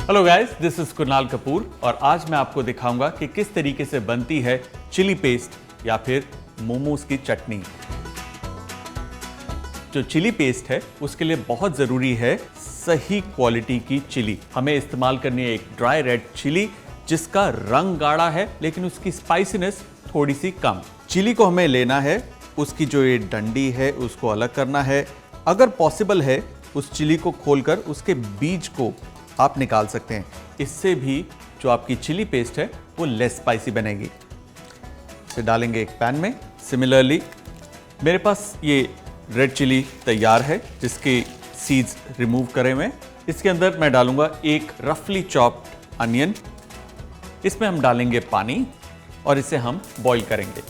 Hello guys, this is Kunal Kapoor और आज मैं आपको दिखाऊंगा कि किस तरीके से बनती है चिली पेस्ट या फिर मोमोज की चटनी। जो चिली पेस्ट है उसके लिए बहुत जरूरी है सही क्वालिटी की चिली। हमें इस्तेमाल करनी है एक ड्राई रेड चिली जिसका रंग गाढ़ा है लेकिन उसकी स्पाइसीनेस थोड़ी सी कम। चिली को हमें लेना है, उसकी जो ये डंडी है उसको अलग करना है। अगर पॉसिबल है उस चिली को खोलकर उसके बीज को आप निकाल सकते हैं। इससे भी जो आपकी चिली पेस्ट है वो लेस स्पाइसी बनेगी। इसे डालेंगे एक पैन में। सिमिलरली मेरे पास ये रेड चिली तैयार है जिसके सीड्स रिमूव करे हुए। इसके अंदर मैं डालूंगा एक रफली चॉप्ड अनियन। इसमें हम डालेंगे पानी और इसे हम बॉईल करेंगे।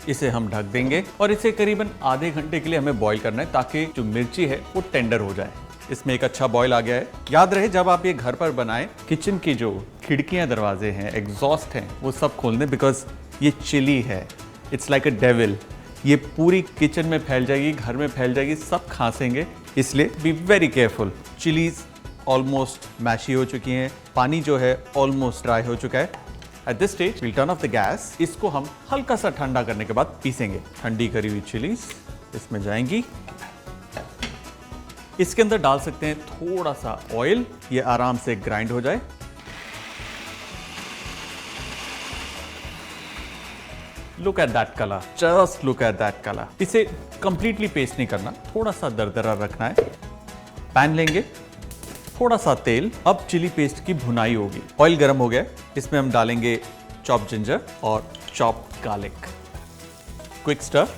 इसे हम ढक देंगे और इसे करीबन आधे घंटे के लिए हमें बॉईल करना है ताकि जो मिर्ची है वो टेंडर हो जाए। इसमें एक अच्छा बॉईल आ गया है। याद रहे जब आप ये घर पर बनाएं, किचन की जो खिड़कियां दरवाजे हैं, एग्जॉस्ट हैं, वो सब खोल दें बिकॉज ये चिली है। It's like a devil. ये पूरी किचन में फैल जाएगी, घर में फैल जाएगी, सब खांसेंगे, इसलिए be very careful. Chillies almost meshy हो चुकी हैं, पानी जो है ऑलमोस्ट ड्राई हो चुका है। At this stage we'll turn off the gas. इसको हम हल्का सा ठंडा करने के बाद पीसेंगे। ठंडी करी हुई चिलीज इसमें जाएंगी। इसके अंदर डाल सकते हैं थोड़ा सा ऑयल, ये आराम से ग्राइंड हो जाए। Look at that colour, just look at that colour. इसे कंप्लीटली पेस्ट नहीं करना, थोड़ा सा दरदरा रखना है। पैन लेंगे, थोड़ा सा तेल। अब चिली पेस्ट की भुनाई होगी। ऑयल गर्म हो गया, इसमें हम डालेंगे चॉप जिंजर और chop garlic. Quick stir.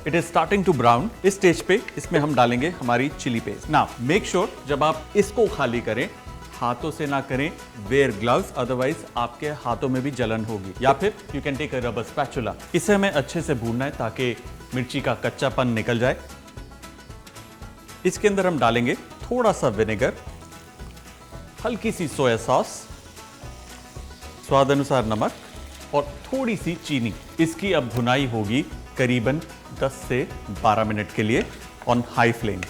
It is starting to brown. इस स्टेज पे इसमें हम डालेंगे हमारी chilli paste. Now make sure जब आप इसको खाली करें हाथों से ना करें, वेयर ग्लव्स, अदरवाइज आपके हाथों में भी जलन होगी। या फिर you can take a rubber spatula. इसे हमें अच्छे से भूनना है ताकि मिर्ची का कच्चापन निकल जाए। इसके अंदर हम डालेंगे थोड़ा सा विनेगर, हल्की सी सोया सॉस, स्वाद अनुसार नमक और थोड़ी सी चीनी। इसकी अब भुनाई होगी करीबन 10 से 12 मिनट के लिए on high flame.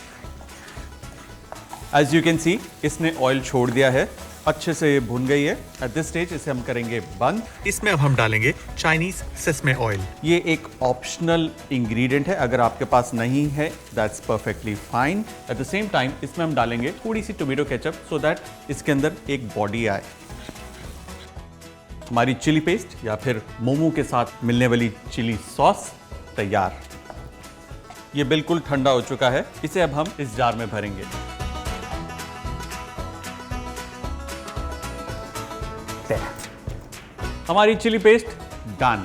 As you can see इसने ऑयल छोड़ दिया है, अच्छे से ये भुन गई है। एट दिस स्टेज इसे हम करेंगे बंद। इसमें अब हम डालेंगे चाइनीज सेसमे ऑयल। ये एक ऑप्शनल इंग्रेडिएंट है, अगर आपके पास नहीं है that's perfectly fine. At the same time इसमें हम डालेंगे थोड़ी सी टोमेटो केचप सो दैट इसके अंदर एक बॉडी आए। हमारी चिली पेस्ट या फिर मोमो के साथ मिलने वाली चिली सॉस तैयार। ये बिल्कुल ठंडा हो चुका है। इसे अब हम इस जार में भरेंगे। हमारी चिली पेस्ट डन।